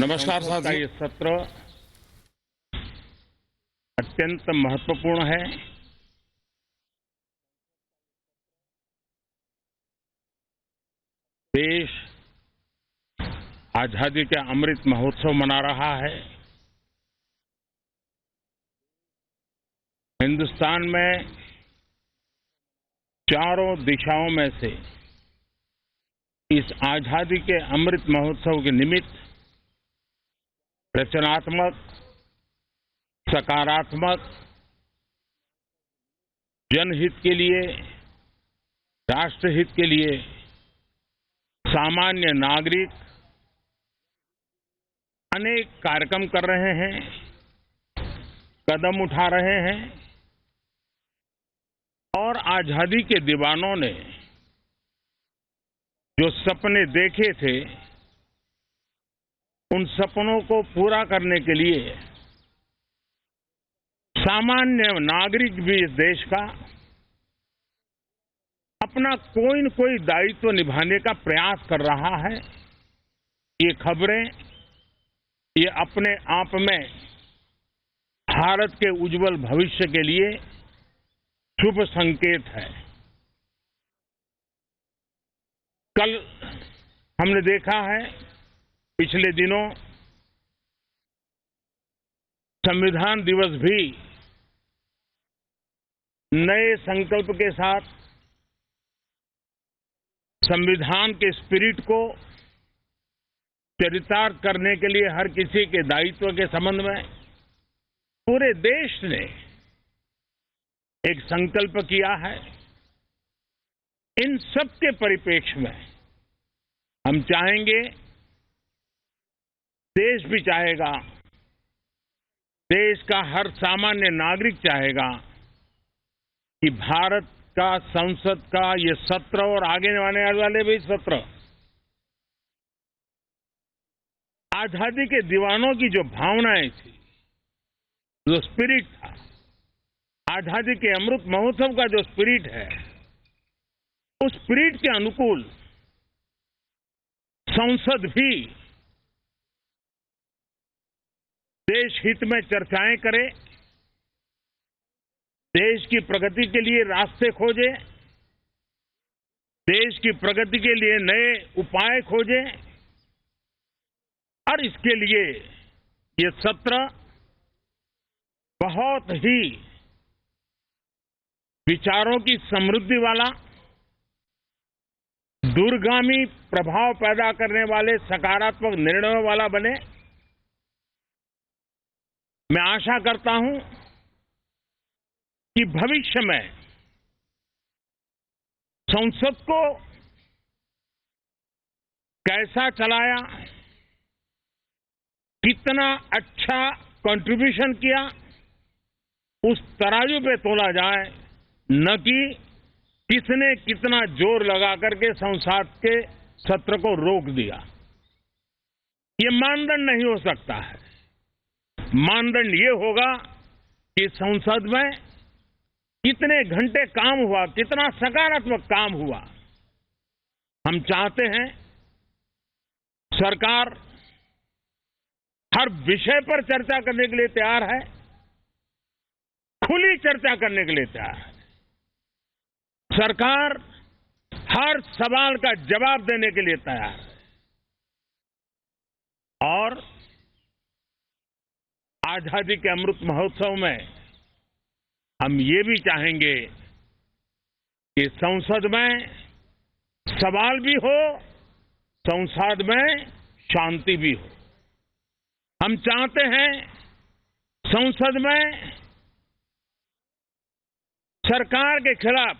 नमस्कार साथियों, ये सत्र अत्यंत महत्वपूर्ण है। देश आजादी के अमृत महोत्सव मना रहा है। हिंदुस्तान में चारों दिशाओं में से इस आजादी के अमृत महोत्सव के निमित्त रचनात्मक, सकारात्मक, जनहित के लिए, राष्ट्रहित के लिए सामान्य नागरिक अनेक कार्यक्रम कर रहे हैं, कदम उठा रहे हैं और आजादी के दीवानों ने जो सपने देखे थे, उन सपनों को पूरा करने के लिए सामान्य नागरिक भी इस देश का अपना कोई न कोई दायित्व निभाने का प्रयास कर रहा है। ये खबरें, ये अपने आप में भारत के उज्जवल भविष्य के लिए शुभ संकेत है। कल हमने देखा है, पिछले दिनों संविधान दिवस भी नए संकल्प के साथ संविधान के स्पिरिट को चरितार्थ करने के लिए हर किसी के दायित्व के संबंध में पूरे देश ने एक संकल्प किया है। इन सब के परिप्रेक्ष्य में हम चाहेंगे, देश भी चाहेगा, देश का हर सामान्य नागरिक चाहेगा कि भारत का संसद का ये सत्र और आगे आने वाले भी सत्र आजादी के दीवानों की जो भावनाएं थी, जो स्पिरिट था, आजादी के अमृत महोत्सव का जो स्पिरिट है, उस स्पिरिट के अनुकूल संसद भी देश हित में चर्चाएं करे, देश की प्रगति के लिए रास्ते खोजे, देश की प्रगति के लिए नए उपाय खोजे और इसके लिए ये सत्र बहुत ही विचारों की समृद्धि वाला, दूरगामी प्रभाव पैदा करने वाले सकारात्मक निर्णयों वाला बने। मैं आशा करता हूं कि भविष्य में संसद को कैसा चलाया, कितना अच्छा कंट्रीब्यूशन किया, उस तराजू पे तोला जाए, न कि किसने कितना जोर लगा करके संसद के सत्र को रोक दिया। ये मानदंड नहीं हो सकता है। मानदंड ये होगा कि संसद में कितने घंटे काम हुआ, कितना सकारात्मक काम हुआ। हम चाहते हैं सरकार हर विषय पर चर्चा करने के लिए तैयार है, खुली चर्चा करने के लिए तैयार है। सरकार हर सवाल का जवाब देने के लिए तैयार है और आजादी के अमृत महोत्सव में हम ये भी चाहेंगे कि संसद में सवाल भी हो, संसद में शांति भी हो। हम चाहते हैं संसद में सरकार के खिलाफ,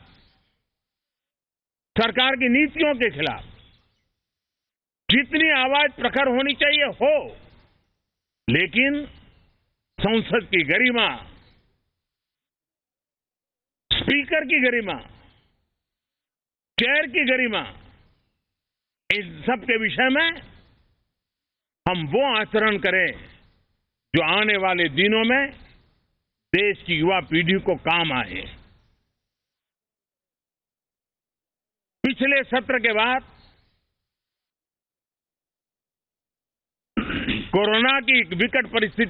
सरकार की नीतियों के खिलाफ जितनी आवाज प्रखर होनी चाहिए हो, लेकिन संसद की गरिमा, स्पीकर की गरिमा, चेयर की गरिमा, इस सब के विषय में हम वो आचरण करें जो आने वाले दिनों में देश की युवा पीढ़ी को काम आए। पिछले सत्र के बाद कोरोना की विकट परिस्थिति